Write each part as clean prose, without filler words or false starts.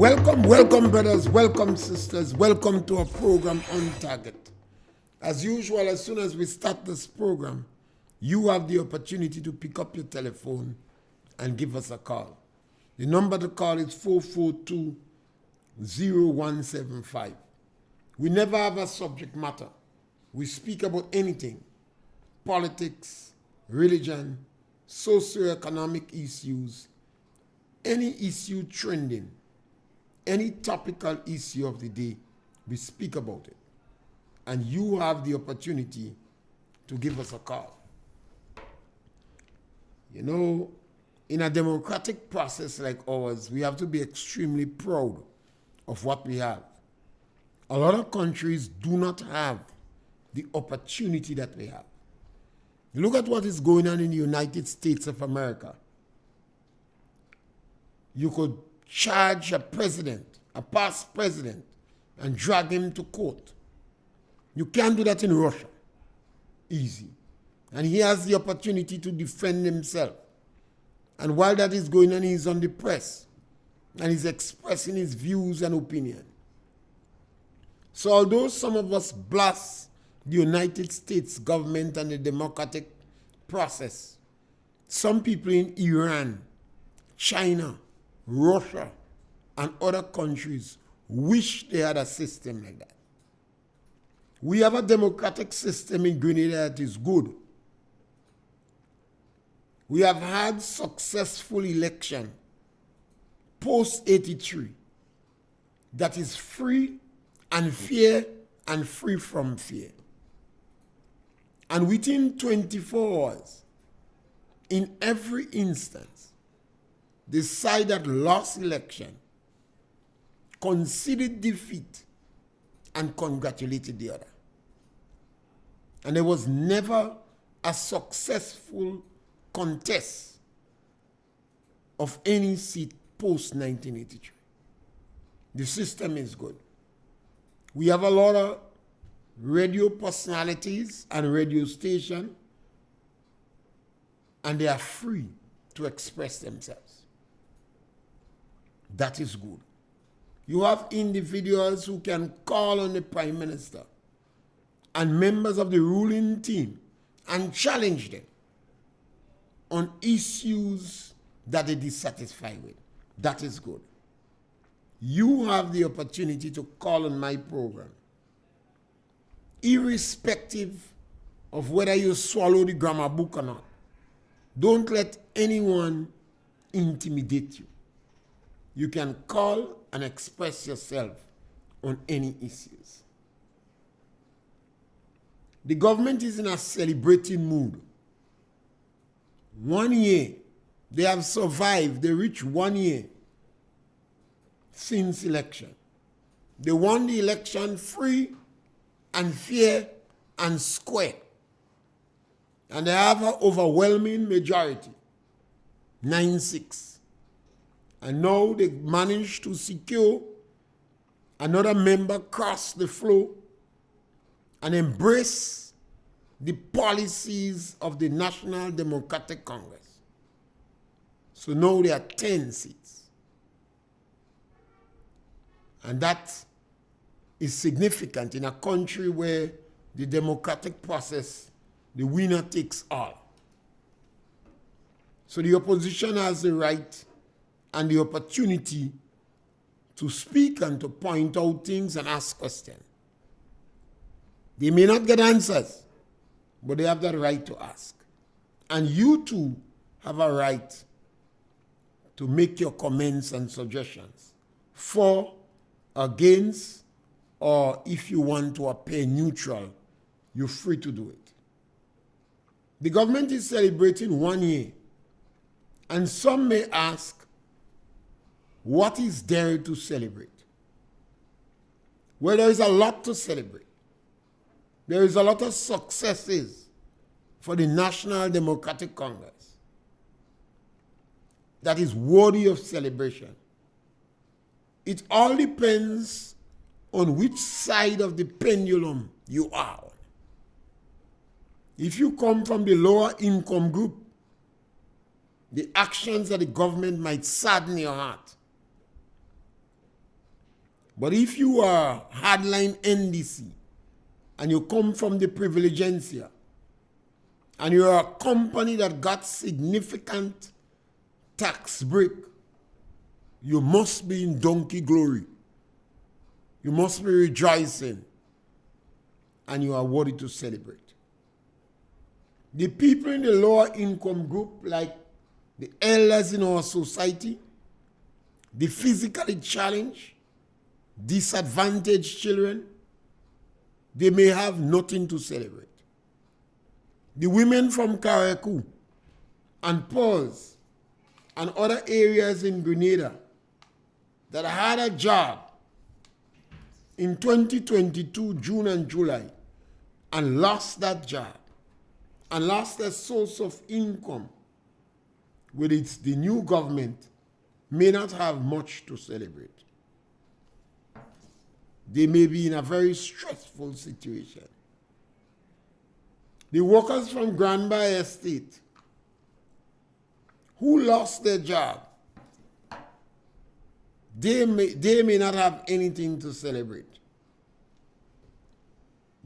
Welcome, brothers. Welcome, sisters. Welcome to our program On Target. As usual, as soon as we start this program, you have the opportunity to pick up your telephone and give us a call. The number to call is 442-0175. We never have a subject matter. We speak about anything: politics, religion, socioeconomic issues, any issue trending, any topical issue of the day, we speak about it. And you have the opportunity to give us a call. You know, in a democratic process like ours, we have to be extremely proud of what we have. A lot of countries do not have the opportunity that we have. Look at what is going on in the United States of America. You could charge a president, a past president, and drag him to court. You can't do that in Russia. Easy. And he has the opportunity to defend himself. And while that is going on, he's on the press. And he's expressing his views and opinion. So although some of us blast the United States government and the democratic process, some people in Iran, China, Russia, and other countries wish they had a system like that. We have a democratic system in Grenada that is good. We have had successful election post-83 that is free and fair and free from fear. And within 24 hours, in every instance, the side that lost election conceded defeat and congratulated the other. And there was never a successful contest of any seat post-1983. The system is good. We have a lot of radio personalities and radio stations, and they are free to express themselves. That is good. You have individuals who can call on the Prime Minister and members of the ruling team and challenge them on issues that they're dissatisfied with. That is good. You have the opportunity to call on my program, irrespective of whether you swallow the grammar book or not. Don't let anyone intimidate you. You can call and express yourself on any issues. The government is in a celebrating mood. 1 year, they have survived. They reached 1 year since election. They won the election free and fair and square. And they have an overwhelming majority, 9-6. And now they managed to secure another member cross the floor and embrace the policies of the National Democratic Congress. So now there are 10 seats. And that is significant in a country where the democratic process, the winner takes all. So the opposition has the right and the opportunity to speak and to point out things and ask questions. They may not get answers, but they have that right to ask. And you too have a right to make your comments and suggestions for, against, or if you want to appear neutral, you're free to do it. The government is celebrating 1 year, and some may ask, what is there to celebrate? Well, there is a lot to celebrate. There is a lot of successes for the National Democratic Congress that is worthy of celebration. It all depends on which side of the pendulum you are on. If you come from the lower income group, the actions of the government might sadden your heart. But if you are hardline NDC and you come from the privilegencia and you're a company that got significant tax break, you must be in donkey glory. You must be rejoicing, and you are worthy to celebrate. The people in the lower income group, like the elders in our society, the physically challenged, disadvantaged children, they may have nothing to celebrate. The women from Karakou and Pause and other areas in Grenada that had a job in 2022, June and July, and lost that job, and lost their source of income with the new government, may not have much to celebrate. They may be in a very stressful situation. The workers from Granby Estate who lost their job, they may not have anything to celebrate.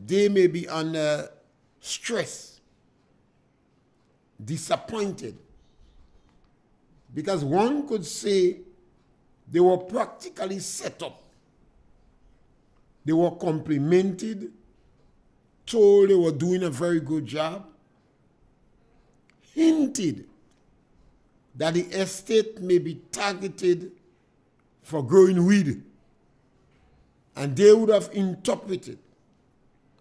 They may be under stress, disappointed, because one could say they were practically set up. They were complimented, told they were doing a very good job, hinted that the estate may be targeted for growing weed. And they would have interpreted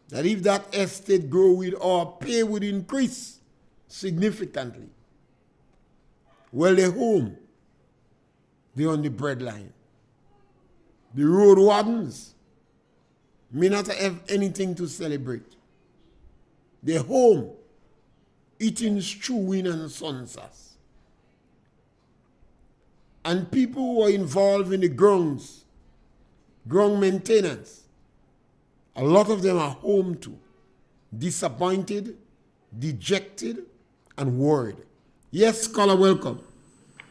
that if that estate grow weed, our pay would increase significantly. Well, they're home. They're on the breadline. The road wardens may not have anything to celebrate. They're home, eating stewing and sunsas. And people who are involved in the ground maintenance, a lot of them are home too, disappointed, dejected, and worried. Yes, caller, welcome.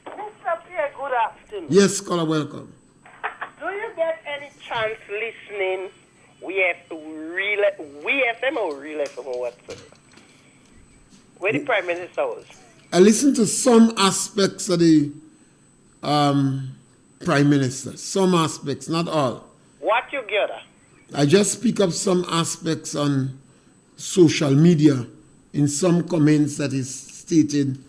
Mr. Pierre, good afternoon. Yes, caller, welcome. Do you get any chance listening RealFM or RealFM or whatsoever? Where the Prime Minister was? I listen to some aspects of the Prime Minister, some aspects, not all. What you gather? I just pick up some aspects on social media in some comments that is stated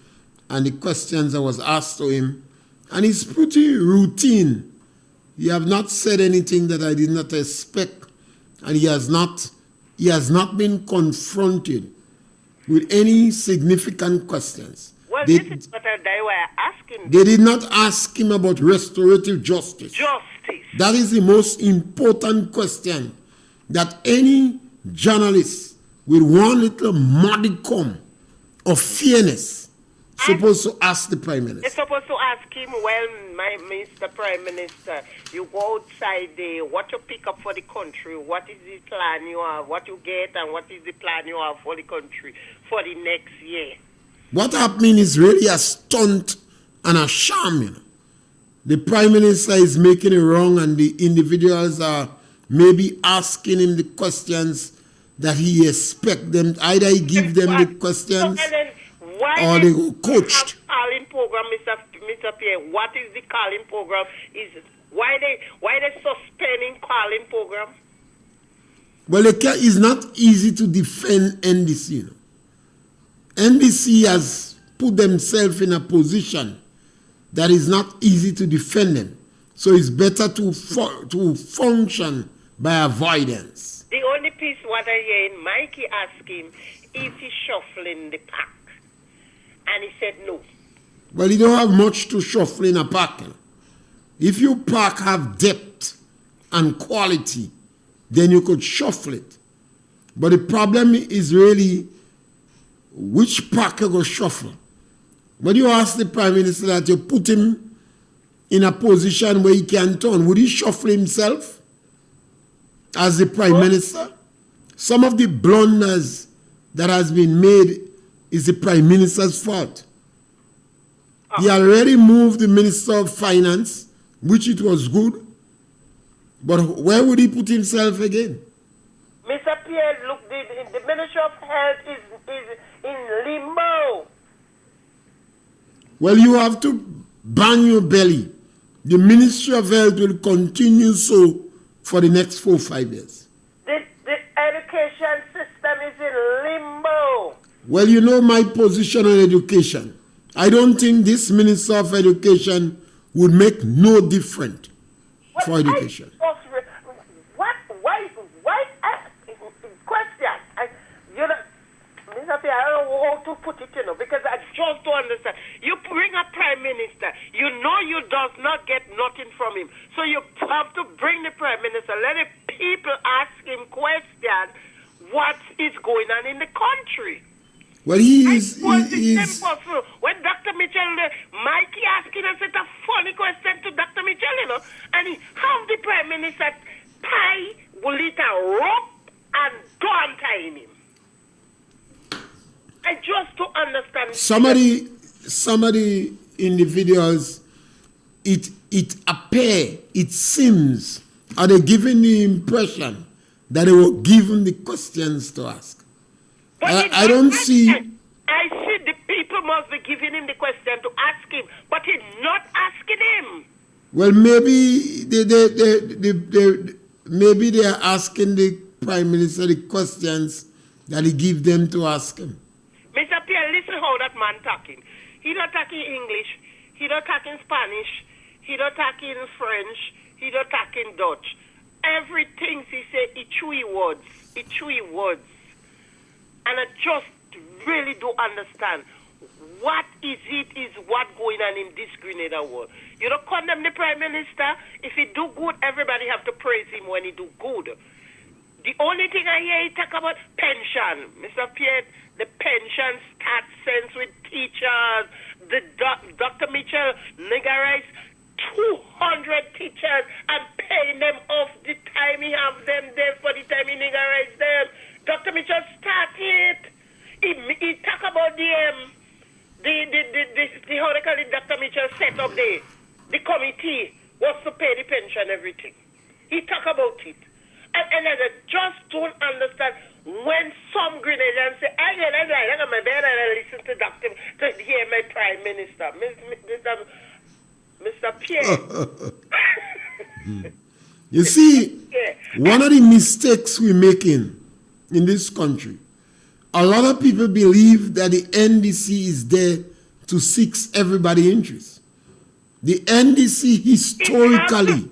and the questions that was asked to him. And it's pretty routine. He have not said anything that I did not expect, and he has not been confronted with any significant questions. Well, this is what they were asking. They did not ask him about restorative justice. That is the most important question that any journalist with one little modicum of fairness supposed to ask the Prime Minister. They're supposed to ask him, well, my Mr. Prime Minister, you go outside there, what you pick up for the country, what is the plan you have, what you get, and what is the plan you have for the country for the next year? What happening is really a stunt and a sham, you know. The Prime Minister is making it wrong, and the individuals are maybe asking him the questions that he expects them. Either he give them the questions or they go coached. Calling program, Mr. Pierre. What is the calling program? Why they suspending calling program? Well, it's not easy to defend NDC. You know. NDC has put themselves in a position that is not easy to defend them. So it's better to function by avoidance. The only piece what I hear in Mikey asking, is he shuffling the pack? And he said no. Well, you don't have much to shuffle in a pack. You know. If your pack have depth and quality, then you could shuffle it. But the problem is really which pack you go shuffle. When you ask the Prime Minister that you put him in a position where he can turn, would he shuffle himself as the Prime Minister? Some of the blunders that has been made is the Prime Minister's fault. He already moved the Minister of Finance, which it was good. But where would he put himself again? Mr. Pierre, look, the Ministry of Health is in limbo. Well, you have to bang your belly. The Ministry of Health will continue so for the next 4 or 5 years. The education system is in limbo. Well, you know my position on education. I don't think this Minister of Education would make no difference for education. I don't know how to put it, because I just don't understand. You bring a prime minister, you know you does not get nothing from him. So you have to bring the prime minister, let the people ask him questions, what is going on in the country. Well, he is... When Dr. Mitchell, Mikey asking us a funny question to Dr. Mitchell, and he have the prime minister tie with a rope and don't tie him. I just don't understand. Somebody in the videos, it seems, are they giving the impression that they were given the questions to ask? I don't see. I see the people must be giving him the question to ask him, but he's not asking him. Well, maybe they are asking the Prime Minister the questions that he give them to ask him. Mr. Pierre, listen how that man talking. He not talking English. He not talking Spanish. He not talking French. He not talking Dutch. Everything he say, he chewy words. He chewy words. And I just really do understand what is what going on in this Grenada world. You don't condemn the Prime Minister. If he do good, everybody have to praise him when he do good. The only thing I hear he talk about pension. Mr. Pierre, the pension starts since with teachers. The Dr. Mitchell niggerize 200 teachers and paying them off the time he have them there for the time he niggerize them. Dr. Mitchell started. He talk about the how they call it, Dr. Mitchell set up the committee was to pay the pension, everything. He talk about it. And I just don't understand when some Grenadians say, I lie on my bed and I listen to Dr. to hear my Prime Minister, Mr. Pierre. You see, one of the mistakes we're making in this country, a lot of people believe that the NDC is there to seek everybody's interests. The NDC historically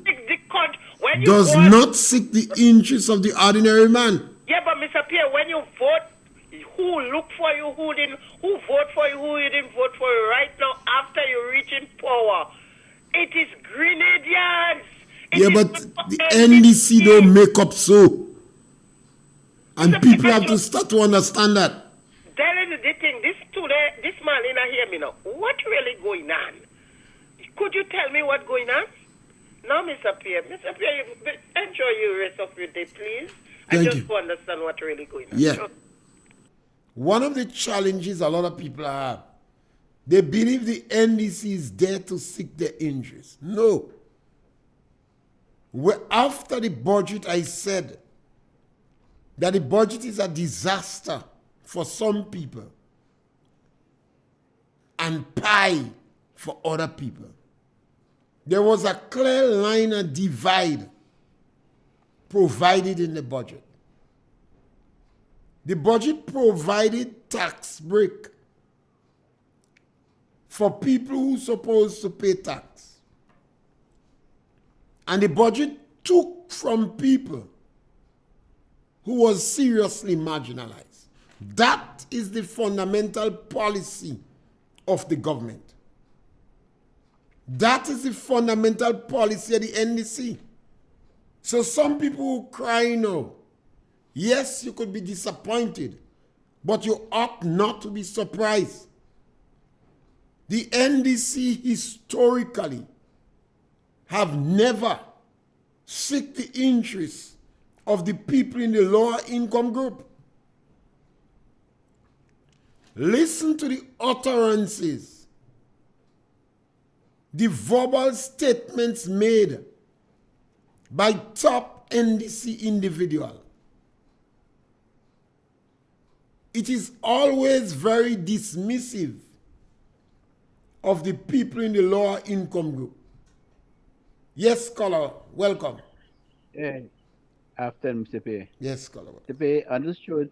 does not seek the interests of the ordinary man. Yeah, but Mr. Pierre, when you vote, who look for you, who vote for you, who you didn't vote for you right now after you reach in power, it is Grenadians. But the NDC don't make up so. And people have to start to understand that. That is the thing. This man in here, me now. What really going on? Could you tell me what's going on? No, Mr. Pierre. Mr. Pierre, enjoy your rest of your day, please. Thank I just you. want to understand what's really going on. Yeah. Sure. One of the challenges a lot of people have, they believe the NDC is there to seek their interests. No. After the budget, I said that the budget is a disaster for some people and pie for other people. There was a clear line of divide provided in the budget. The budget provided tax break for people who are supposed to pay tax. And the budget took from people who was seriously marginalized. That is the fundamental policy of the government. That is the fundamental policy of the NDC. So some people who cry now, yes, you could be disappointed, but you ought not to be surprised. The NDC historically have never sought the interests of the people in the lower income group. Listen to the utterances, the verbal statements made by top NDC individual, it is always very dismissive of the people in the lower income group. Yes, caller, welcome. After Mr. Pierre. Yes, caller. Mr. Pierre, I just showed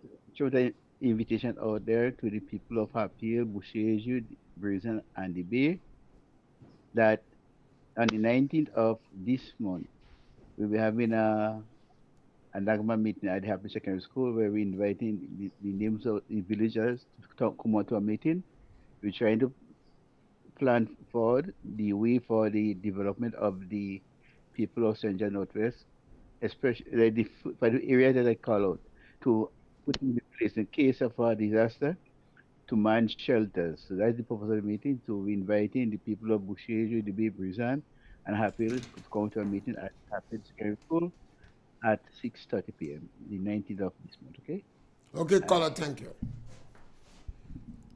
an invitation out there to the people of Appeal, Boucherville, Brazil, and the Bay that on the 19th of this month, we'll be having a Nagma meeting at the Happy Secondary School where we're inviting the names of the villagers to come out to a meeting. We're trying to plan forward the way for the development of the people of Central Northwest, especially for the area that I call out, to put in place in case of a disaster, to man shelters. So that's the purpose of the meeting. So we're inviting the people of Boucherville, the Bay, Brizan, and Happy to come to a meeting at Happy Secondary School at 6:30 p.m. the 19th of this month. Okay. Okay, caller, thank you.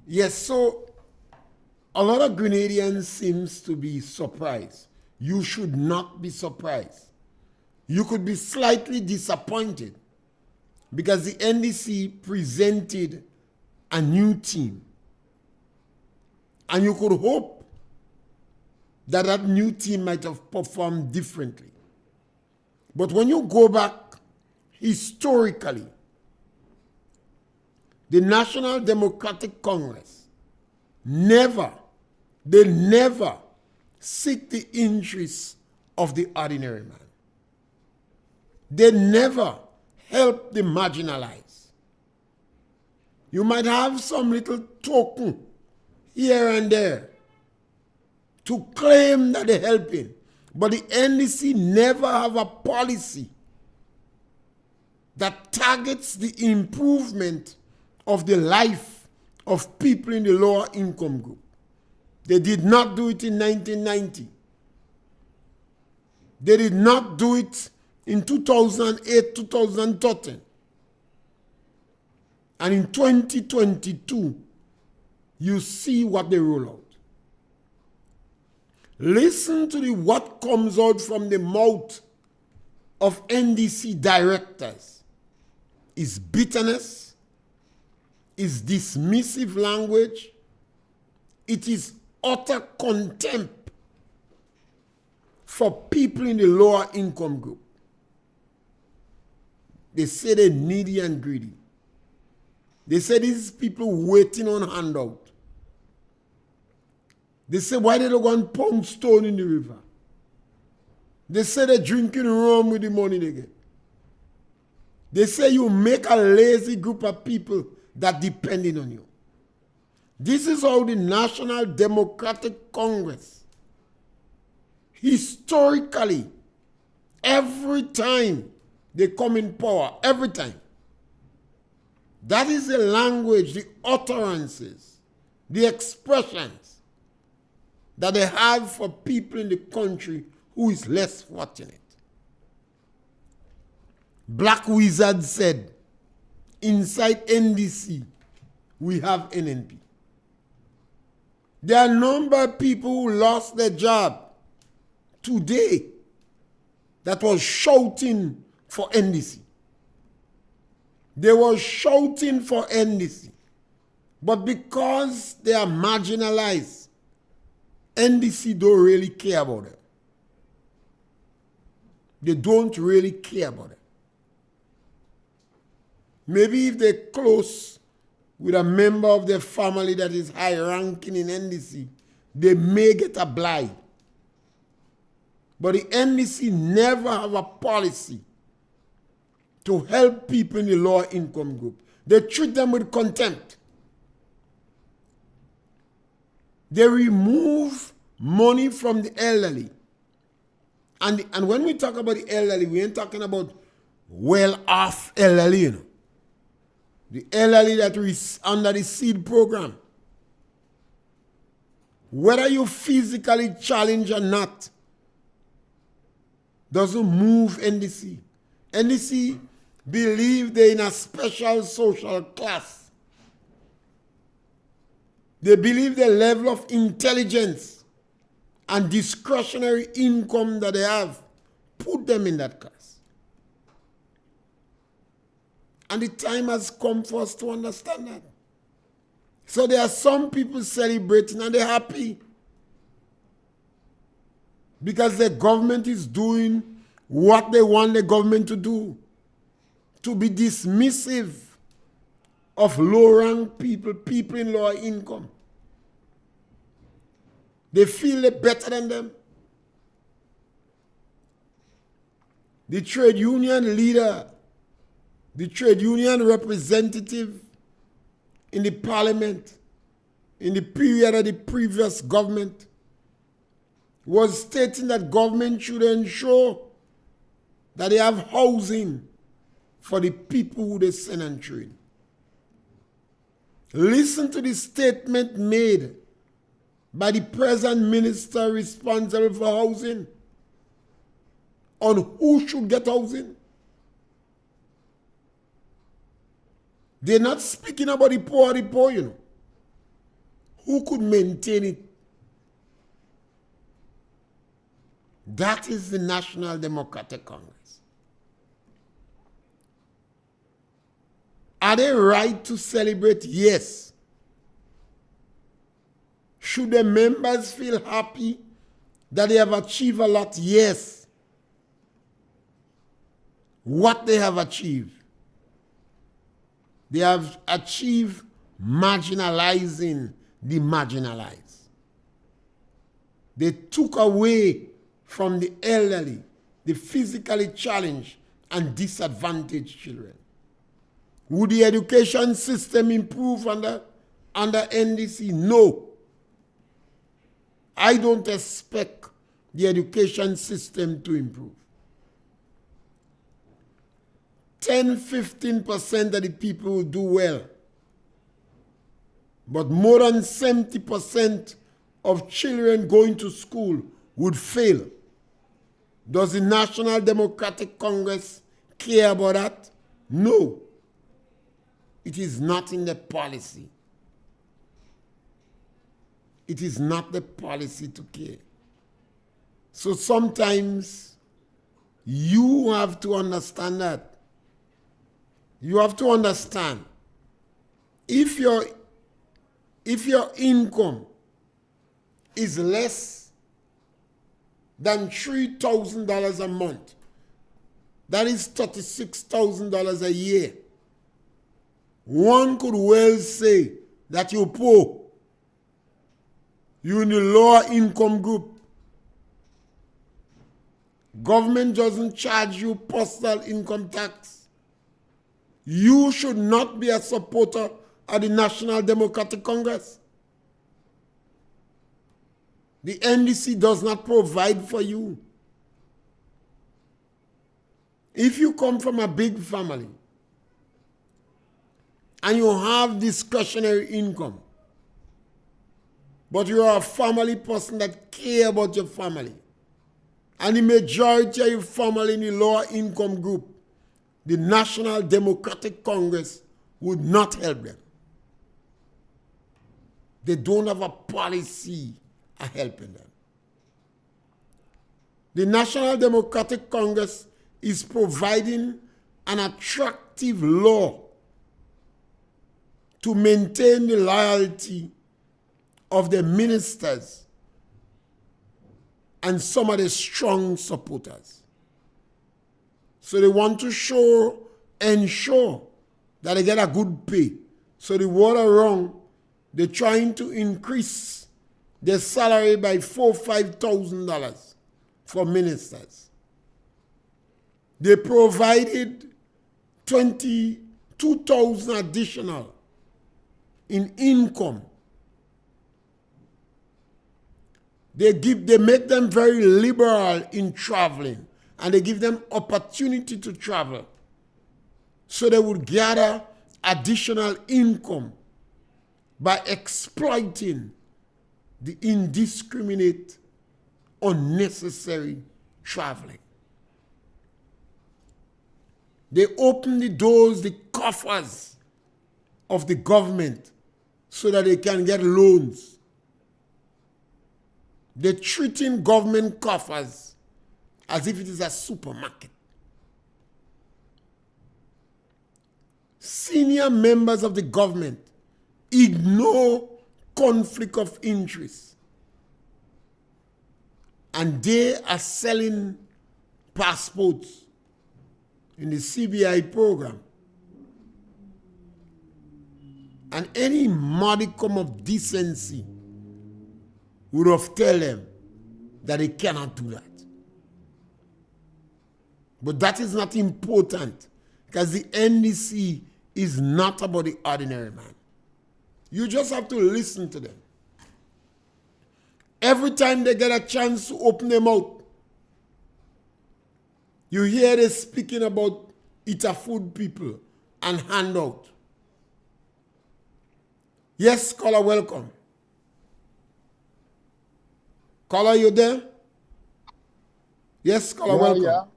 Yes, so a lot of Grenadians seems to be surprised. You should not be surprised. You could be slightly disappointed because the NDC presented a new team. And you could hope that that new team might have performed differently. But when you go back historically, the National Democratic Congress never seek the interests of the ordinary man. They never help the marginalized. You might have some little token here and there to claim that they're helping, but the NDC never have a policy that targets the improvement of the life of people in the lower income group. They did not do it in 1990. They did not do it in 2008, 2013. And in 2022, you see what they roll out. Listen to what comes out from the mouth of NDC directors. Is bitterness, is dismissive language, it is utter contempt for people in the lower income group. They say they're needy and greedy. They say these people waiting on handout. They say, why they don't go and pound stone in the river? They say they're drinking rum with the money they get. They say you make a lazy group of people that depending on you. This is how the National Democratic Congress, historically, every time they come in power, every time, that is the language, the utterances, the expressions that they have for people in the country who is less fortunate. Black Wizard said, inside NDC, we have NNP. There are a number of people who lost their job today that was shouting for NDC. They were shouting for NDC. But because they are marginalized, NDC don't really care about them. They don't really care about them. Maybe if they're close with a member of their family that is high ranking in NDC, they may get a blight. But the NDC never have a policy to help people in the lower income group. They treat them with contempt. They remove money from the elderly. And when we talk about the elderly, we ain't talking about well-off elderly, you know. The elderly that is under the seed program. Whether you physically challenge or not, doesn't move NDC. NDC believe they're in a special social class. They believe the level of intelligence and discretionary income that they have put them in that class. And the time has come for us to understand that. So there are some people celebrating and they're happy because the government is doing what they want the government to do, to be dismissive of low-rank people, people in lower income. They feel they're better than them. The trade union leader, the trade union representative in the parliament in the period of the previous government was stating that government should ensure that they have housing for the people who they send and train. Listen to the statement made by the present minister responsible for housing on who should get housing. They're not speaking about the poor, you know. Who could maintain it? That is the National Democratic Congress. Are they right to celebrate? Yes. Should the members feel happy that they have achieved a lot? Yes. What they have achieved? They have achieved marginalizing the marginalized. They took away from the elderly, the physically challenged and disadvantaged children. Would the education system improve under NDC? No. I don't expect the education system to improve. 10-15% of the people will do well. But more than 70% of children going to school would fail. Does the National Democratic Congress care about that? No. It is not in the policy. It is not the policy to care. So sometimes you have to understand that. You have to understand if your income is less than $3,000 a month, that is $36,000 a year. One could well say that you're poor. You're in the lower income group. Government doesn't charge you personal income tax. You should not be a supporter of the National Democratic Congress. The NDC does not provide for you. If you come from a big family and you have discretionary income, but you are a family person that cares about your family, and the majority of your family in the lower income group, the National Democratic Congress would not help them. They don't have a policy of helping them. The National Democratic Congress is providing an attractive law to maintain the loyalty of the ministers and some of the strong supporters. So they want to ensure that they get a good pay. So the word around, they're trying to increase their salary by $4,000-$5,000 for ministers. They provided $22,000 additional in income. They make them very liberal in traveling, and they give them opportunity to travel. So they would gather additional income by exploiting the indiscriminate, unnecessary traveling. They open the doors, the coffers of the government so that they can get loans. They're treating government coffers as if it is a supermarket. Senior members of the government ignore conflict of interest, and they are selling passports in the CBI program. And any modicum of decency would have told them that they cannot do that. But that is not important, because the NDC is not about the ordinary man. You just have to listen to them. Every time they get a chance to open their mouth, you hear they speaking about eater food people and handout. Yes, caller, welcome. Caller, you there? Yes, caller, welcome.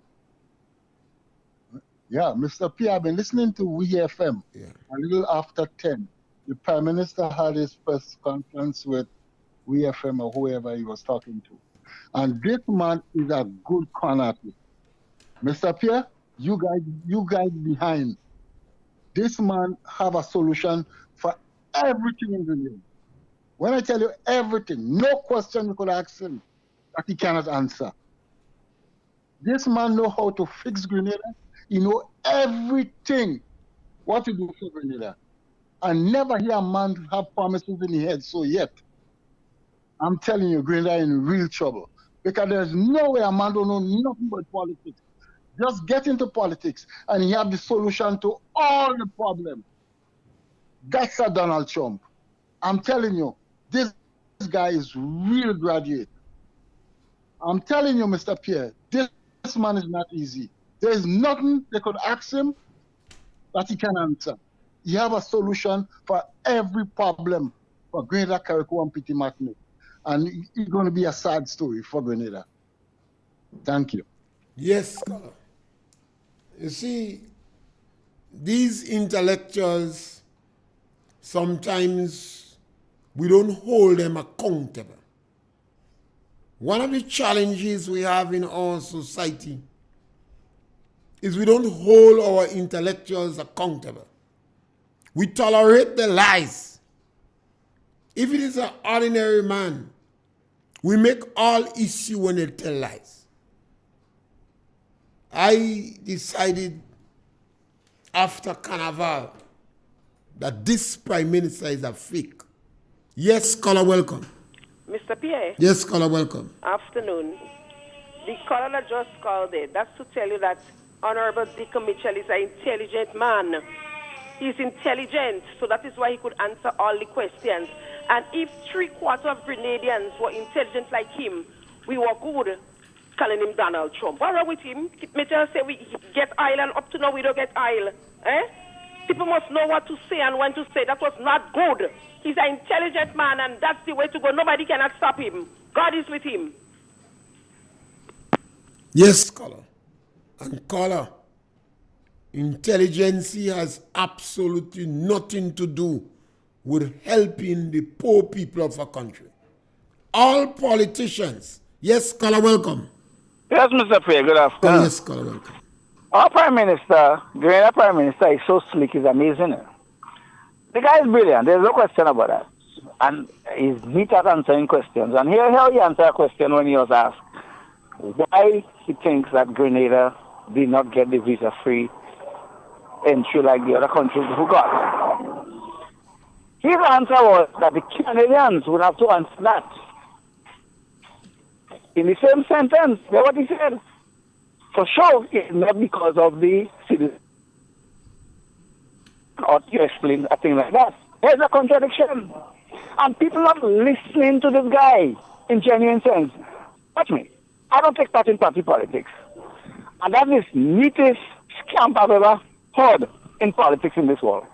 Yeah, Mr. Pierre, I've been listening to RealFM a little after 10. The Prime Minister had his press conference with RealFM or whoever he was talking to. And this man is a good con artist. Mr. Pierre, you guys behind. This man have a solution for everything in the world. When I tell you everything, no question you could ask him that he cannot answer. This man know how to fix Grenada. He know everything what to do for Grenada. I never hear a man have promises in his head so yet. I'm telling you, Grenada in real trouble. Because there's no way a man don't know nothing about politics. Just get into politics and he have the solution to all the problems. That's a Donald Trump. I'm telling you, this guy is real graduate. I'm telling you, Mr. Pierre, this man is not easy. There's nothing they could ask him that he can answer. He have a solution for every problem for Grenada, Carriacou, and Petit Martinique. And it's going to be a sad story for Grenada. Thank you. Yes, caller. You see, these intellectuals, sometimes we don't hold them accountable. One of the challenges we have in our society is we don't hold our intellectuals accountable. We tolerate the lies. If it is an ordinary man, we make all issue when they tell lies. I decided after Carnival that this Prime Minister is a fake. Yes, caller, welcome. Mr. Pierre. Yes, caller, welcome. Afternoon. The caller that just called there, that's to tell you that Honorable Dick Mitchell is an intelligent man. He's intelligent, so that is why he could answer all the questions. And if 3/4 of Grenadians were intelligent like him, we were good calling him Donald Trump. What's wrong with him? Mitchell say we get oil, and up to now we don't get oil. People must know what to say and when to say. That was not good. He's an intelligent man, and that's the way to go. Nobody cannot stop him. God is with him. Yes, caller. And caller, intelligence has absolutely nothing to do with helping the poor people of our country. All politicians. Yes, caller, welcome. Yes, Mr. Pierre, good afternoon. Yes, caller, welcome. Our Prime Minister, Grenada Prime Minister, is so slick, he's amazing. The guy is brilliant, there's no question about that. And he's neat at answering questions. And here how he answered a question when he was asked why he thinks that Grenada did not get the visa-free entry like the other countries who got. His answer was that the Canadians would have to answer that. In the same sentence, that's what he said. For sure, it's not because of the citizen. Or you explain a thing like that. There's a contradiction. And people are listening to this guy in genuine sense. Watch me. I don't take part in party politics. And that is the neatest scamp I've ever heard in politics in this world.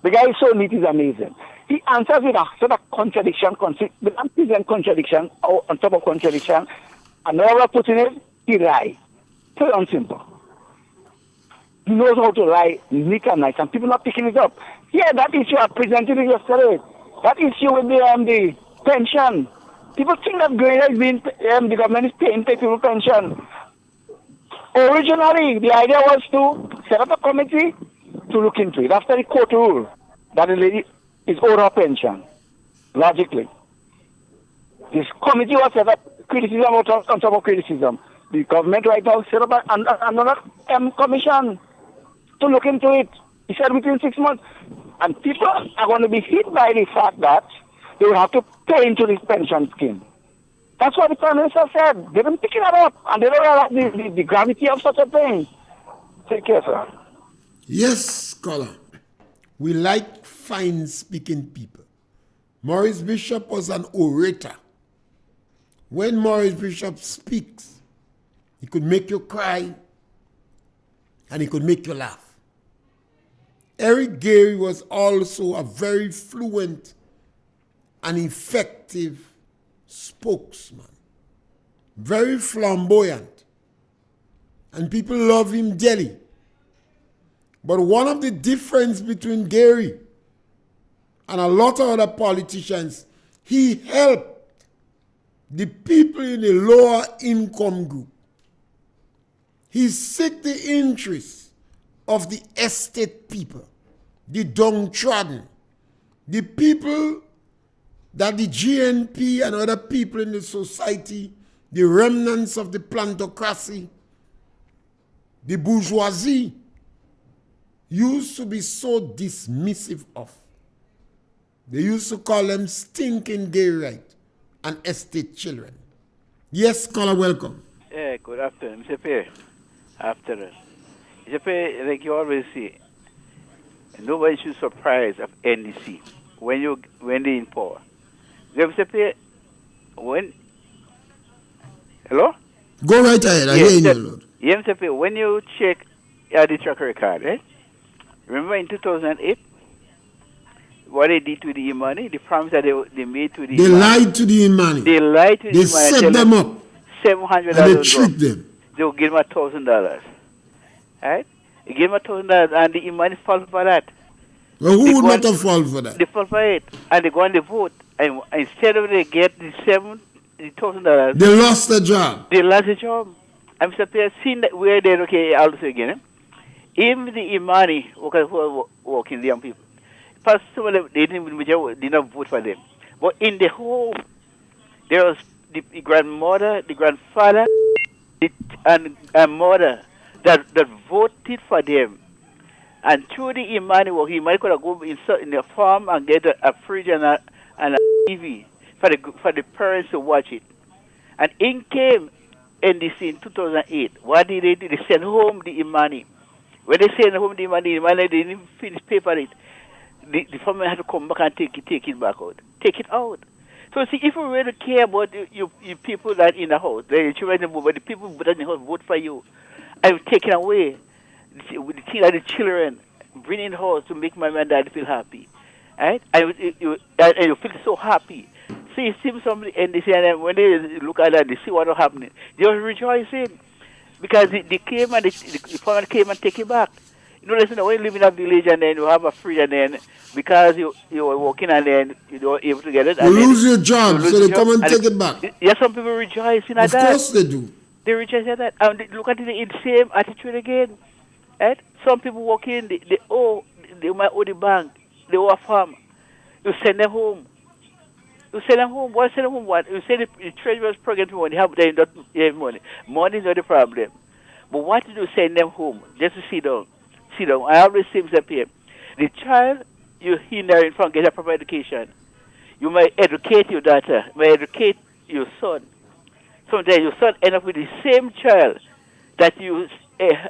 The guy is so neat, he's amazing. He answers with a sort of contradiction, with an present contradiction, or on top of contradiction, and whenever putting it, he lies. Plain and simple. He knows how to lie neat and nice, and people are picking it up. Yeah, that issue I presented it yesterday. That issue with the pension. People think that Grenada is being, the government is paying people pension. Originally, the idea was to set up a committee to look into it. After the court ruled that the lady is owed her pension, logically. This committee was set up, criticism on top of criticism. The government right now set up another commission to look into it. He said within 6 months. And people are going to be hit by the fact that they will have to pay into this pension scheme. That's what the Prime Minister said. They've been picking it up, and they don't realize the gravity of such a thing. Take care, sir. Yes, scholar. We like fine-speaking people. Maurice Bishop was an orator. When Maurice Bishop speaks, he could make you cry, and he could make you laugh. Eric Gary was also a very fluent and effective spokesman, very flamboyant, and people love him dearly. But one of the difference between Gary and a lot of other politicians, he helped the people in the lower income group. He seek the interests of the estate people, the downtrodden, the people that the GNP and other people in the society, the remnants of the plantocracy, the bourgeoisie, used to be so dismissive of. They used to call them stinking gay right and estate children. Yes, caller, welcome. Yeah, good afternoon, Mr. Pierre. Afternoon. Mr. Pierre, like you always say, nobody should surprise of NDC when they're in power. Mr. Pierre, when... Hello? Go right ahead, I hear you, Lord. Yeah, Mr. Pierre, when you check the track record, right? Remember in 2008, what they did to the e-money, the promise that they made to the They lied to the e-money. They lied to the They e-money. set them up. $700. And they tricked them. They will give them $1,000. Right? They give them $1,000 and the e-money fall for that. Well, who would not have fallen for that? They fall for it. And they go and they vote. And instead of they get the $1,000, they lost their job. They lost their job. I'm surprised seeing that where they're okay, I'll say again. Even the e-money working the young people. First of all, they did not vote for them. But in the home, there was the grandmother, the grandfather, and mother that voted for them. And through the e-money work, he might could have go in the farm and get a fridge and a TV for the parents to watch it. And in came NDC in 2008. What did they do? They sent home the e-money. When they sent home the e-money, they didn't finish pay for it. The family had to come back and take it back out. Take it out. So see, if we really care about you people that in the house, the children, but the people that in the house vote for you, and taking away the thing that the children bring in the house to make my and dad feel happy, right? And you feel so happy. See, it seems somebody and they say, and when they look at that, they see what is happening. They are rejoicing because they came and the family came and take it back. You know, listen, when you live in a village and then you have a free and then because you were working and then you were able to get it. You lose your job, so they come and take it back. Yes, some people rejoice in that. Of course they do. They rejoice at that. And look at it in the same attitude again. Right? Some people walk in, they might owe the bank, they owe a farm. You send them home. You send them home. What send them home? What? You say the treasurer's pregnant when they have money. Money is not the problem. But what do you send them home? Just to sit down. Sit down. I always say up here. The child you hinder him from getting a proper education. You might educate your daughter, you might educate your son. Sometimes your son end up with the same child that you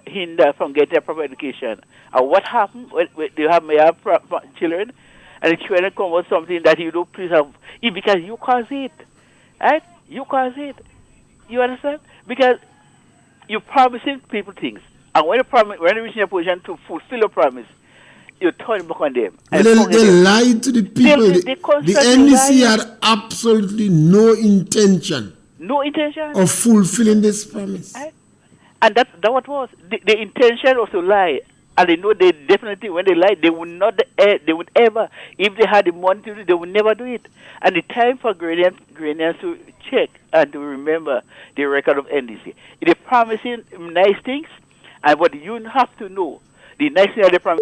hinder from getting a proper education. And what happens when you have children and the children come with something that you don't please have? It's because you cause it. Right? You cause it. You understand? Because you're promising people things. And when you reach a position to fulfill your promise, you turn back on them. They lied to the people. The NDC had absolutely no intention of fulfilling this promise. Right? And that what was. The intention was to lie. And they know they definitely, when they lie, they would not, they would ever, if they had the money to do it, they would never do it. And the time for Ghanaians to check and to remember the record of NDC. They're promising nice things, and what you have to know, the nice thing that they promise,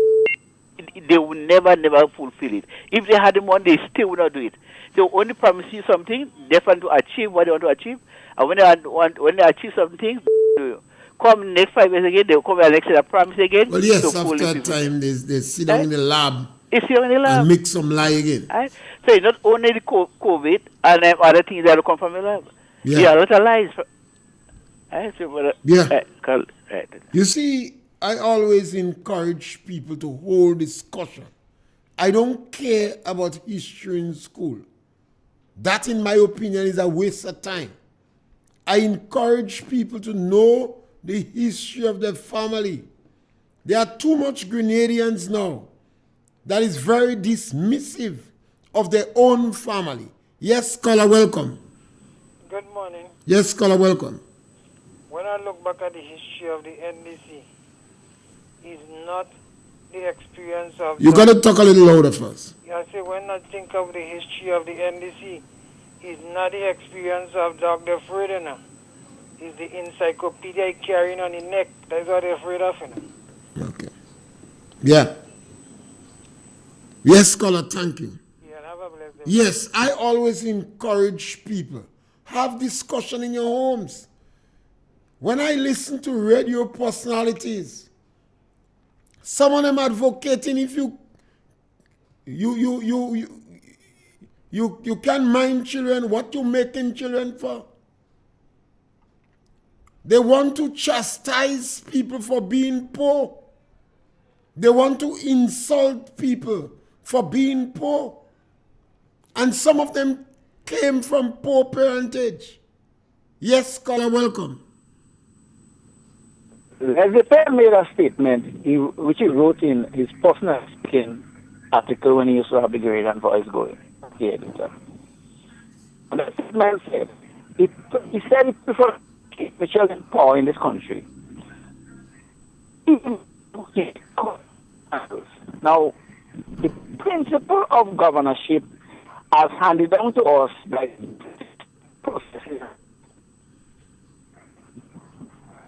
they will never fulfill it. If they had the money, they still would not do it. They will only promise you something, they want to achieve what they want to achieve, and when they achieve something, come next 5 years again, they'll come and next year promise again. Well, yes, after that time, they sit down in the lab and make some lie again. Right? So it's not only the COVID and other things that will come from the lab. Yeah. There are a lot of lies. Right? So, yeah. Right. You see, I always encourage people to hold discussion. I don't care about history in school. That, in my opinion, is a waste of time. I encourage people to know the history of their family. There are too much Grenadians now that is very dismissive of their own family. Yes, caller, welcome. Good morning. Yes, caller, welcome. When I look back at the history of the NDC, it's not the experience of... You got to talk a little louder first. I say when I think of the history of the NDC, it's not the experience of Dr. Ferdinand. It's the encyclopedia he carrying on his neck. That's what they're afraid of. Okay. Yeah. Yes, caller, thank you. Yeah, have a blessed day. Yes, I always encourage people, have discussion in your homes. When I listen to radio personalities, some of them advocating if you can mind children, what you making children for? They want to chastise people for being poor. They want to insult people for being poor. And some of them came from poor parentage. Yes, caller, welcome. The Pierre made a statement which he wrote in his personal speaking article when he used to have the grade and voice going. The editor. And the statement said, he said it before the children poor in this country. Now, the principle of governorship as handed down to us by processes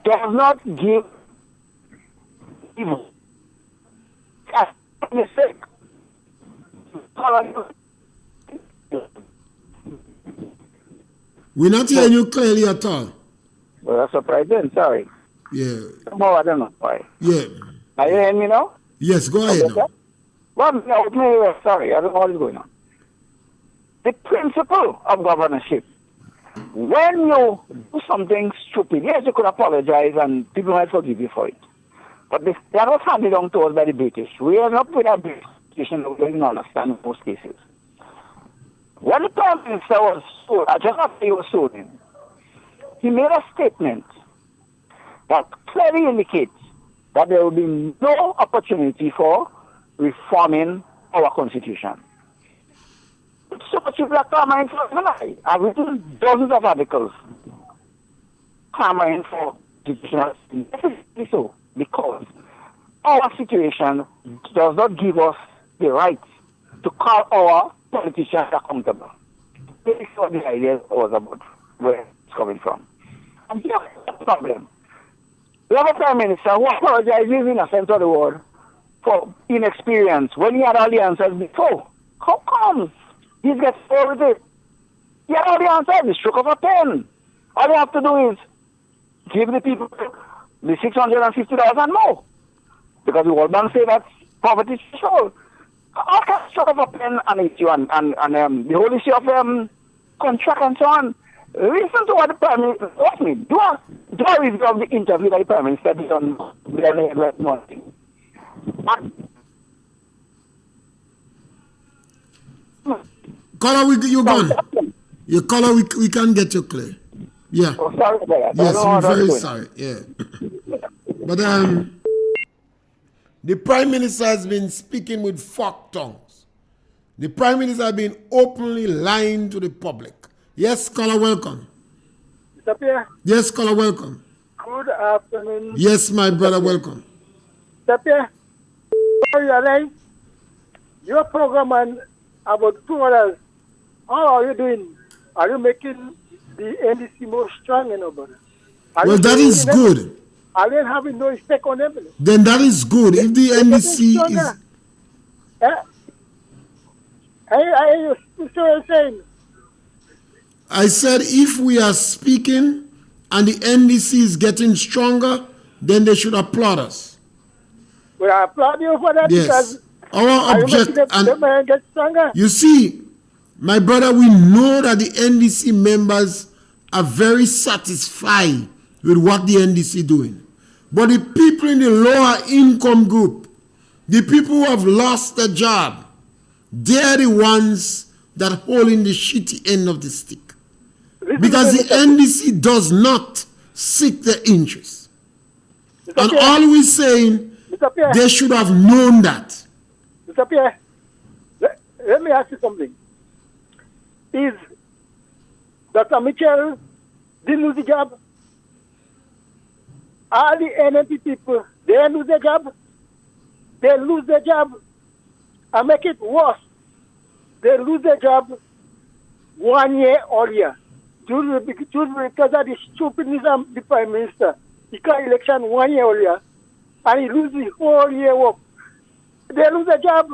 does not give evil. Mistake. We're not hearing you clearly at all. Well, that's surprising. Sorry. Yeah. No, I don't know why. Yeah. Are you hearing me now? Yes, go ahead now. Well, no, sorry. I don't know what is going on. The principle of governorship. When you do something stupid, yes, you could apologize and people might forgive you for it. But that was handed down to us by the British. We are not with a British situation that we don't understand in most cases. When the Prime Minister was sworn, just after he was sworn in, he made a statement that clearly indicates that there will be no opportunity for reforming our constitution. So much people are clamoring for it. I've written dozens of articles clamoring for constitutional. Definitely so, because our situation does not give us the right to call our politicians accountable. This is what the idea was about, where it's coming from. And here's the problem. We have a Prime Minister who apologizes in a sense of the word for inexperience when he had all the answers before. How come he gets away with it? He had all the answers, the stroke of a pen. All you have to do is give the people the $650 and more. Because the World Bank say that poverty is threshold. All kinds of stroke of a pen and issue and the whole issue of contract and so on. Listen to what the Prime Minister asked me. Do a review of the interview that the Prime Minister did on the morning. Caller, you're gone. Your caller, we can't get you clear. Yeah. Oh, sorry about that. Yes, I'm very sorry. Yeah. But the Prime Minister has been speaking with forked tongues. The Prime Minister has been openly lying to the public. Yes, caller, welcome. Mr. Pierre. Yes, caller, welcome. Good afternoon. Yes, my brother, welcome. Mr. Pierre, your program on about $2. How are you doing? Are you making the NDC more strong, brother? Well, that is good. Are they having no effect on them? Then that is good. If the NDC is... saying? I said if we are speaking and the NDC is getting stronger, then they should applaud us. We are applauding you for that yes. because our object and get stronger. You see, my brother, we know that the NDC members are very satisfied with what the NDC doing. But the people in the lower income group, the people who have lost their job, they're the ones that holding the shitty end of the stick. Because the NDC does not seek their interests. And all we're saying, they should have known that. Mr. Pierre, let me ask you something. Is Dr. Mitchell didn't lose the job? All the NMP people, they lose their job. They lose their job. And make it worse. They lose their job 1 year earlier. Because of the stupidness of the Prime Minister. He got election 1 year earlier. And he loses the whole year work. They lose their job.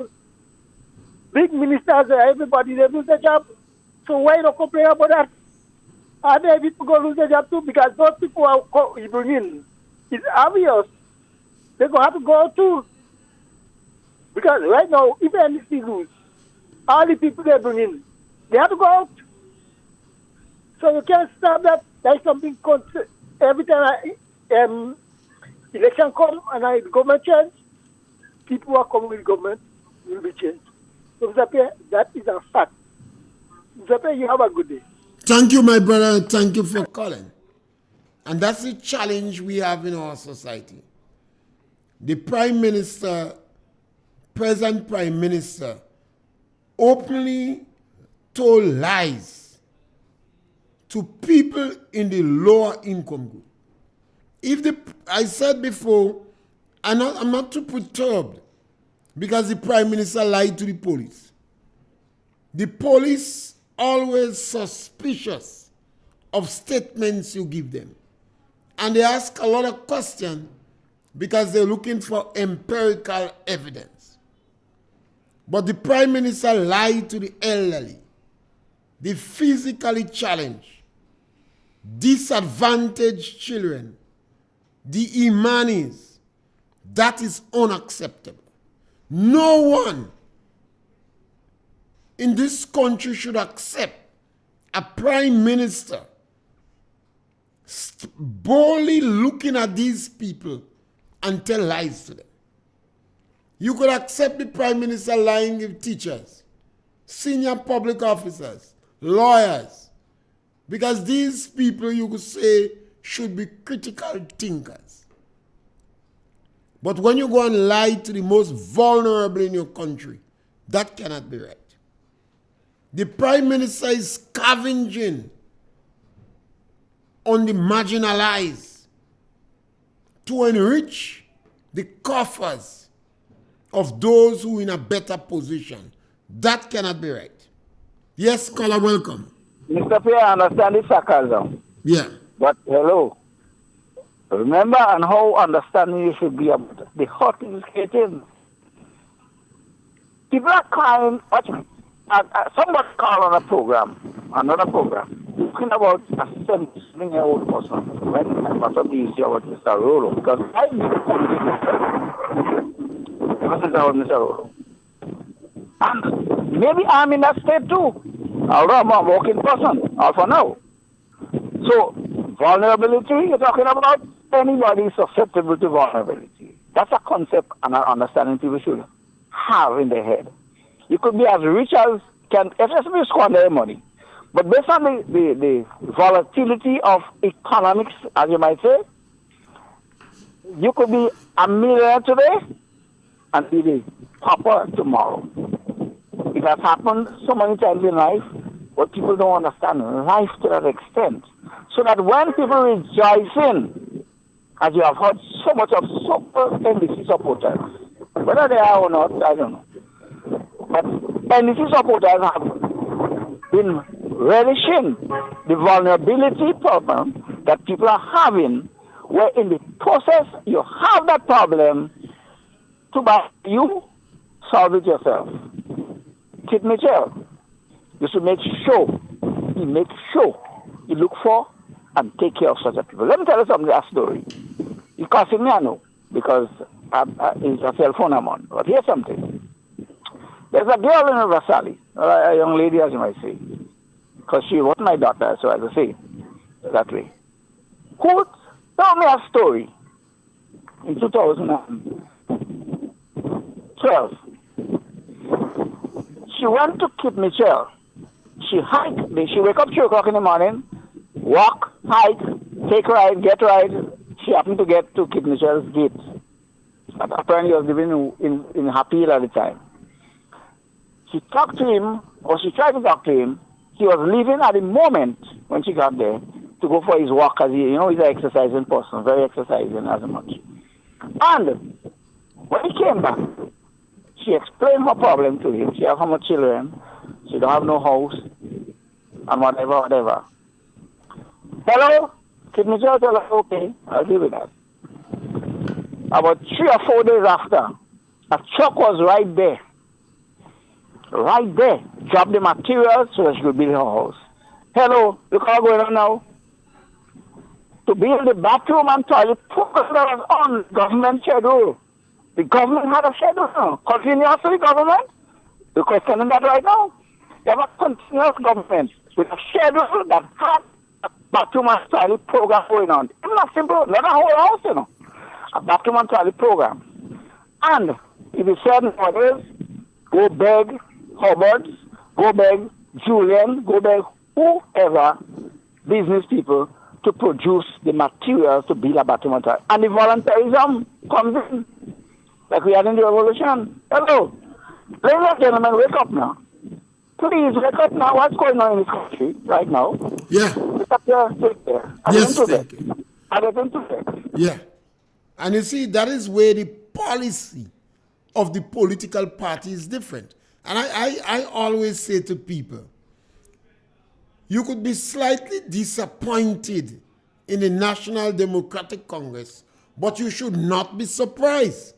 Big ministers, everybody, they lose their job. So why not complain about that? Are there people going to lose their job too? Because those people you bring in, it's obvious. They're going to have to go too. Because right now, if NDC lose, all the people they bring in, they have to go out. So you can't stop that. There's something constant. Every time election come and government change, people who are coming with government will be changed. So, Mr. Pierre, that is a fact. Mr. Pierre, you have a good day. Thank you, my brother. Thank you for calling. And that's the challenge we have in our society. The Prime Minister, present Prime Minister, openly told lies to people in the lower income group. I said before, I'm not too perturbed because the Prime Minister lied to the police. The police always suspicious of statements you give them. And they ask a lot of questions because they're looking for empirical evidence. But the Prime Minister lied to the elderly, the physically challenged, disadvantaged children, the Imanis. That is unacceptable. No one in this country should accept a Prime Minister boldly looking at these people and tell lies to them. You could accept the Prime Minister lying with teachers, senior public officers, lawyers, because these people, you could say, should be critical thinkers. But when you go and lie to the most vulnerable in your country, that cannot be right. The Prime Minister is scavenging on the marginalized to enrich the coffers of those who are in a better position. That cannot be right. Yes, caller, welcome. Mr. Pierre, I understand the sarcasm. Yeah. But hello. Remember and how understanding you should be about the hot is getting. People are crying. Watch me. Somebody called on another program, talking about a 70-year-old person when I got up the issue about Mr. Rolo, because I knew Mr. Rolo. And maybe I'm in that state too, although I'm a working person, for now. So, vulnerability, you're talking about anybody susceptible to vulnerability. That's a concept and an understanding people should have in their head. You could be as rich as can, especially squander their money. But based on the volatility of economics, as you might say, you could be a millionaire today and be the pauper tomorrow. It has happened so many times in life, but people don't understand life to that extent. So that when people rejoicing as you have heard so much of so-called NDC supporters. Whether they are or not, I don't know. But NDC supporters have been relishing the vulnerability problem that people are having, where in the process you have that problem to buy you solve it yourself. Kid Mitchell, you should make sure you look for and take care of such a people. Let me tell you something, a story. It cost me, I know, because it's a cell phone I'm on. But here's something. There's a girl in River Valley, a young lady, as you might say, because she was my daughter, so as I say, that way, who told me a story in 2012. She went to Kid Mitchell. She hiked. She wake up 3 o'clock in the morning, walk, hike, take ride, get ride. She happened to get to Kid Mitchell's gate. But apparently he was living in Happy at the time. She talked to him, or she tried to talk to him. He was leaving at the moment when she got there to go for his walk, as he's an exercising person, very exercising as much. And when he came back, she explained her problem to him. She has how much children, she don't have no house, and whatever. Hello? Kid Mitchell tell her, okay, I'll deal with that. About 3 or 4 days after, a truck was right there. Dropped the materials so that she could build her house. Hello, look how going on now. To build the bathroom and toilet program that was on government schedule. The government had a schedule now. Continuously government. We're questioning that right now. You have a continuous government with a schedule that had a bathroom and toilet program going on. It's not simple, not a whole house, A bathroom and toilet program. And if you said nowadays, go beg Hubbards, go beg Julian, go beg whoever, business people, to produce the materials to build a bathroom and toilet. And the voluntarism comes in, like we had in the revolution. Hello. Ladies and gentlemen, wake up now. Please wake up now. What's going on in this country right now? Yeah. Wake up there, sit there. Yes, thank you. Yeah. And you see, that is where the policy of the political party is different. And I always say to people, you could be slightly disappointed in the National Democratic Congress, but you should not be surprised.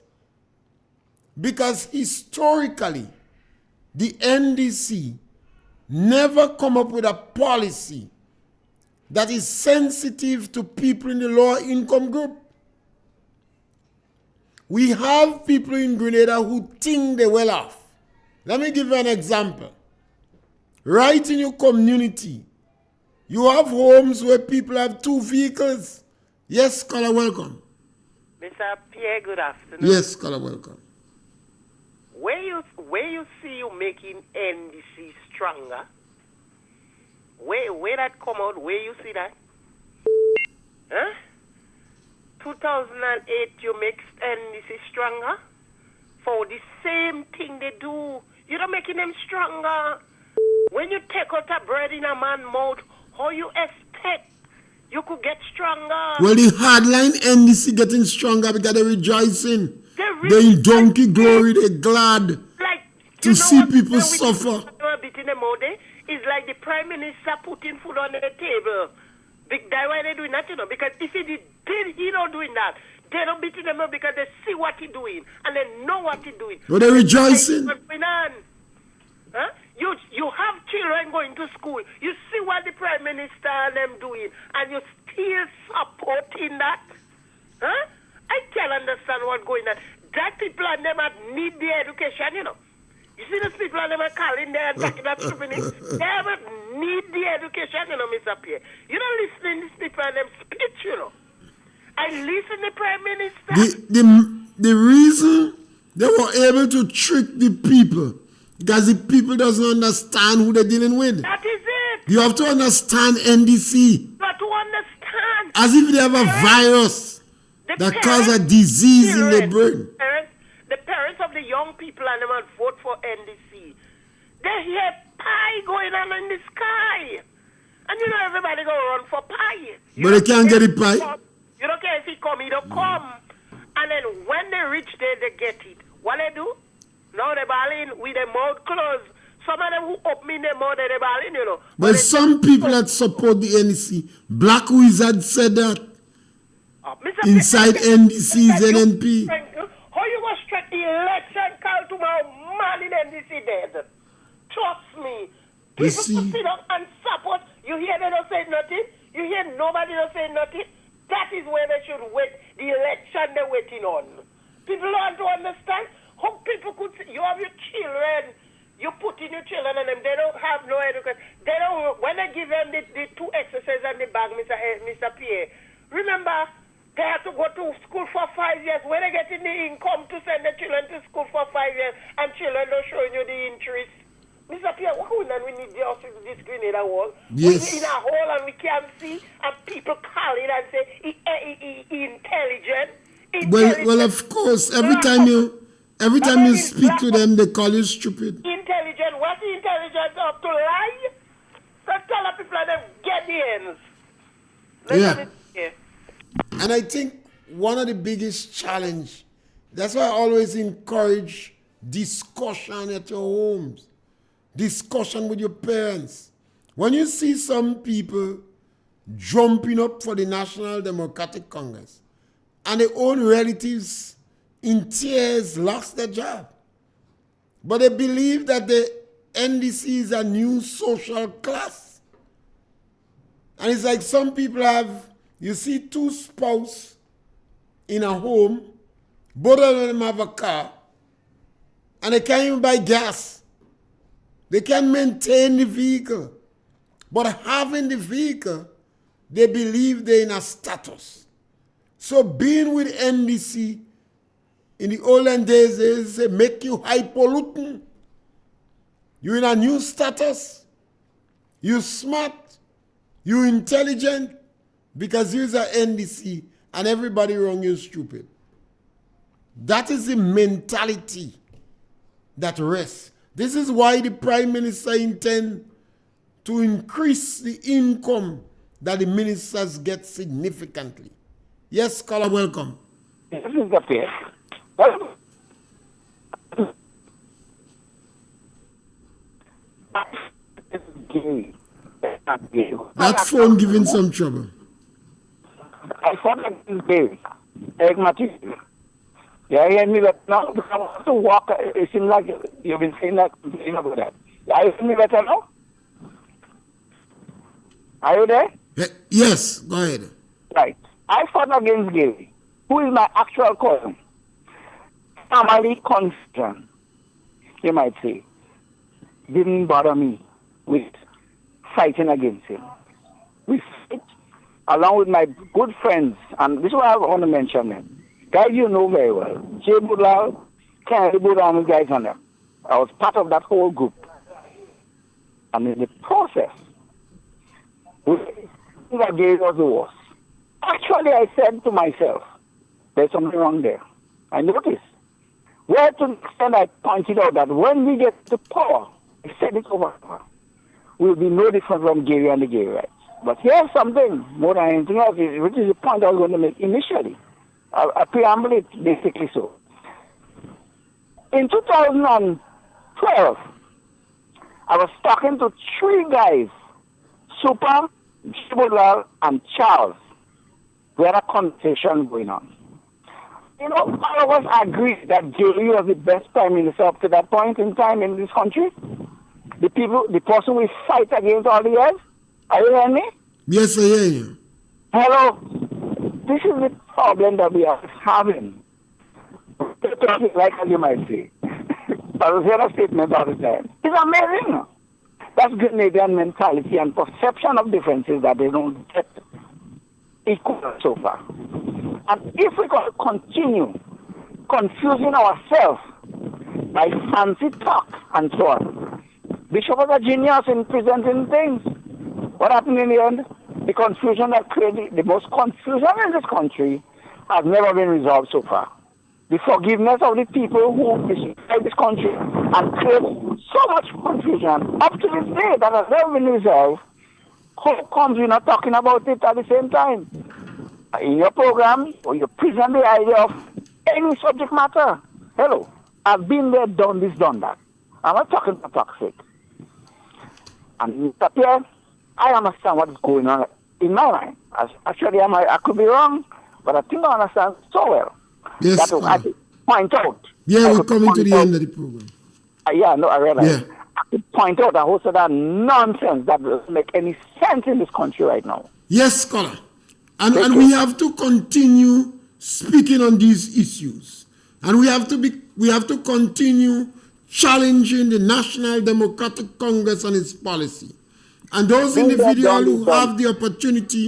Because historically, the NDC never come up with a policy that is sensitive to people in the lower income group. We have people in Grenada who think they're well off. Let me give you an example. Right in your community, you have homes where people have 2 vehicles. Yes, caller, welcome. Mr. Pierre, good afternoon. Yes, caller, welcome. Where you see you making NDC stronger? Where that come out? Where you see that? Huh? 2008 you make NDC stronger for the same thing they do. You're not making them stronger. When you take out a bread in a man's mouth, how you expect you could get stronger? Well, the hardline NDC getting stronger because they're rejoicing. They're in donkey glory, they're glad to see people suffer. It's like the Prime Minister putting food on the table. That's why they're doing that, because if he not doing that, they don't beat him up because they see what he's doing and they know what he's doing. Well, they're rejoicing. Huh? You have children going to school. You see what the Prime Minister and them doing, and you still supporting that. Huh? I can't understand what's going on. That people and them need the education, You see those people and them are calling there and talking that stupid. They need the education, Mr. Pierre. You don't listen to these people and them speech, I listen to the Prime Minister. The reason they were able to trick the people because the people doesn't understand who they're dealing with. That is it. You have to understand NDC. You have to understand. As if they have a virus that causes a disease in the brain. The parents of the young people and them vote for NDC. They hear pie going on in the sky. And everybody go run for pie. But they can't get the pie. You don't care if he come, he don't come. And then when they reach there, they get it. What they do? Now they balling with their mouth closed. Some of them who open their mouth, they balling, you know. But some people that support the NDC, Black Wizard said that inside NDC's NNP. How you going to strike the election call tomorrow morning NDC dead? Trust me. People sit up and support. You hear they don't say nothing? You hear nobody don't say nothing? That is where they should wait. The election they're waiting on. People don't want to understand how people could say, you have your children. You put in your children on them. They don't have no education. They don't. When they give them the two exercises and the bag, Mr. Pierre, remember, they have to go to school for 5 years. When they get in the income to send the children to school for 5 years, and children don't show you the interest. Mr. Pierre, what we need the office to discriminate a wall? Yes. We're in a hole and we can't see, and people call it and say, he intelligent. Well, of course, every time you speak to them, they call you stupid. Intelligent. What's the intelligence of? To lie? So tell the people them get the ends. Yeah. And I think one of the biggest challenge, that's why I always encourage discussion at your homes, discussion with your parents. When you see some people jumping up for the National Democratic Congress and their own relatives in tears lost their job, but they believe that the NDC is a new social class. And it's like some people you see two spouses in a home, both of them have a car, and they can't even buy gas. They can maintain the vehicle. But having the vehicle, they believe they're in a status. So being with NDC in the olden days, they say, make you hyperlutin. You're in a new status. You're smart. You're intelligent. Because you're a NDC and everybody around you is stupid. That is the mentality that rests. This is why the Prime Minister intends to increase the income that the ministers get significantly. Yes, scholar, welcome. This is the Pierre. That phone giving some trouble. I thought that this gay, egg material. Yeah, you hear me better now? Because I want to walk. It seems like you've been saying that, complaining about that. Are you hearing me better now? Are you there? Yes, go ahead. Right. I fought against Gary, who is my actual cousin. Family concern, you might say, didn't bother me with fighting against him. We fight along with my good friends, and this is what I want to mention them. Guys you know very well. Jay Budlal, Kennedy Budlal, guys on them. I was part of that whole group. And in the process, that Gary was the worst. Actually, I said to myself, there's something wrong there. I noticed. Where to the extent I pointed out that when we get to power, I said it over, we'll be no different from Gary and the gay rights. But here's something more than anything else, which is the point I was going to make initially. I preamble it basically so. In 2012, I was talking to three guys, Super, Jibulal, and Charles. We had a conversation going on. You know, all of us agreed that Gary was the best prime minister up to that point in time in this country. The person we fight against all the years. Are you hearing me? Yes, I hear you. Hello. This is the problem that we are having. Like as you might say. I was hearing a statement all the time. It's amazing. That's Grenadian mentality and perception of differences that they don't get equal so far. And if we can continue confusing ourselves by fancy talk and so on, Bishop was a genius in presenting things. What happened in the end? The confusion that created the most confusion in this country has never been resolved so far. The forgiveness of the people who destroyed this country and create so much confusion up to this day that has never been resolved. How comes we're not talking about it at the same time? in your program, or you present the idea of any subject matter. Hello, I've been there, done this, done that. I'm not talking for talk's sake. And Mr. Pierre, I understand what is going on in my mind. Actually, I could be wrong, but I think I understand so well. Yes, that I could point out. Yeah, we're coming to the end of the program. Yeah, no, I realize. Yeah. I could point out a whole set of nonsense that doesn't make any sense in this country right now. Yes, scholar. And we have to continue speaking on these issues. And we have to continue challenging the National Democratic Congress and its policy. And those individuals who have the opportunity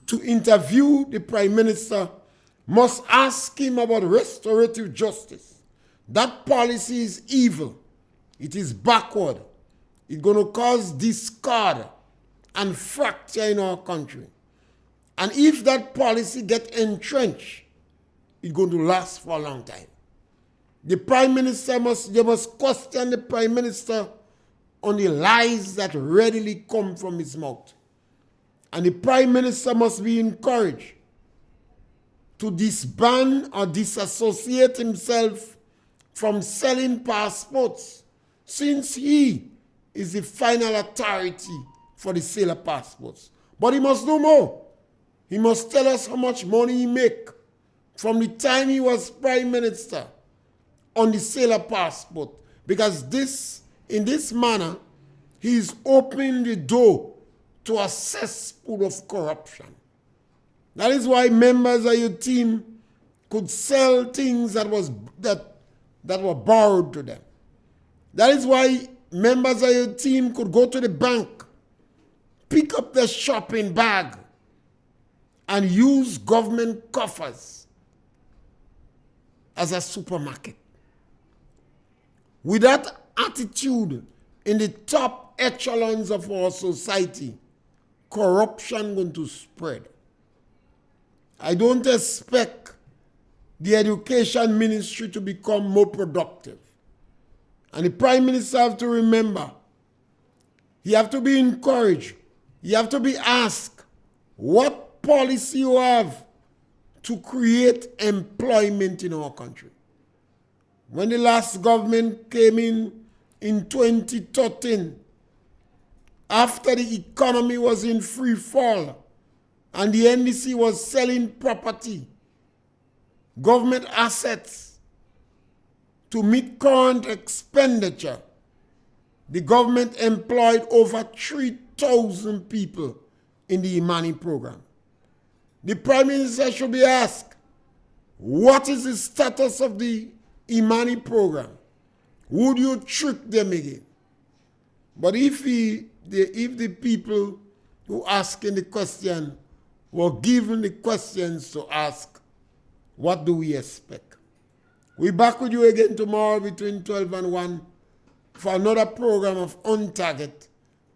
to interview the Prime Minister must ask him about restorative justice. That policy is evil. It is backward. It's going to cause discord and fracture in our country. And if that policy gets entrenched, it's going to last for a long time. The Prime Minister they must question the Prime Minister on the lies that readily come from his mouth. And the Prime Minister must be encouraged to disband or disassociate himself from selling passports, since he is the final authority for the sale of passports. But he must do more. He must tell us how much money he make from the time he was Prime Minister on the sale of passport. Because in this manner, he is opening the door to a cesspool of corruption. That is why members of your team could sell things that were borrowed to them. That is why members of your team could go to the bank, pick up their shopping bag, and use government coffers as a supermarket. With that attitude in the top echelons of our society, corruption going to spread. I don't expect the education ministry to become more productive. And the Prime Minister have to remember, he have to be encouraged, he have to be asked, what policy you have to create employment in our country? When the last government came in 2013, after the economy was in free fall and the NDC was selling property, government assets to meet current expenditure, the government employed over 3,000 people in the Imani program. The Prime Minister should be asked, what is the status of the Imani program? Would you trick them again? But if the people who asking the question were given the questions to ask, what do we expect? We're back with you again tomorrow between 12 and 1 for another program of On Target,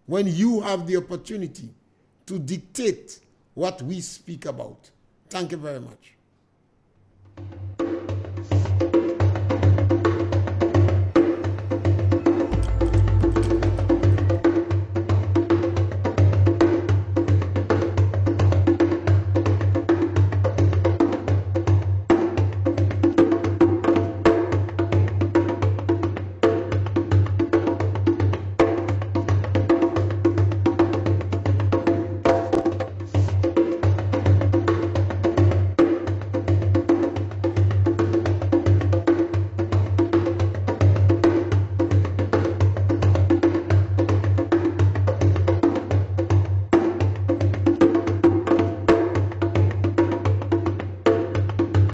when you have the opportunity to dictate what we speak about. Thank you very much.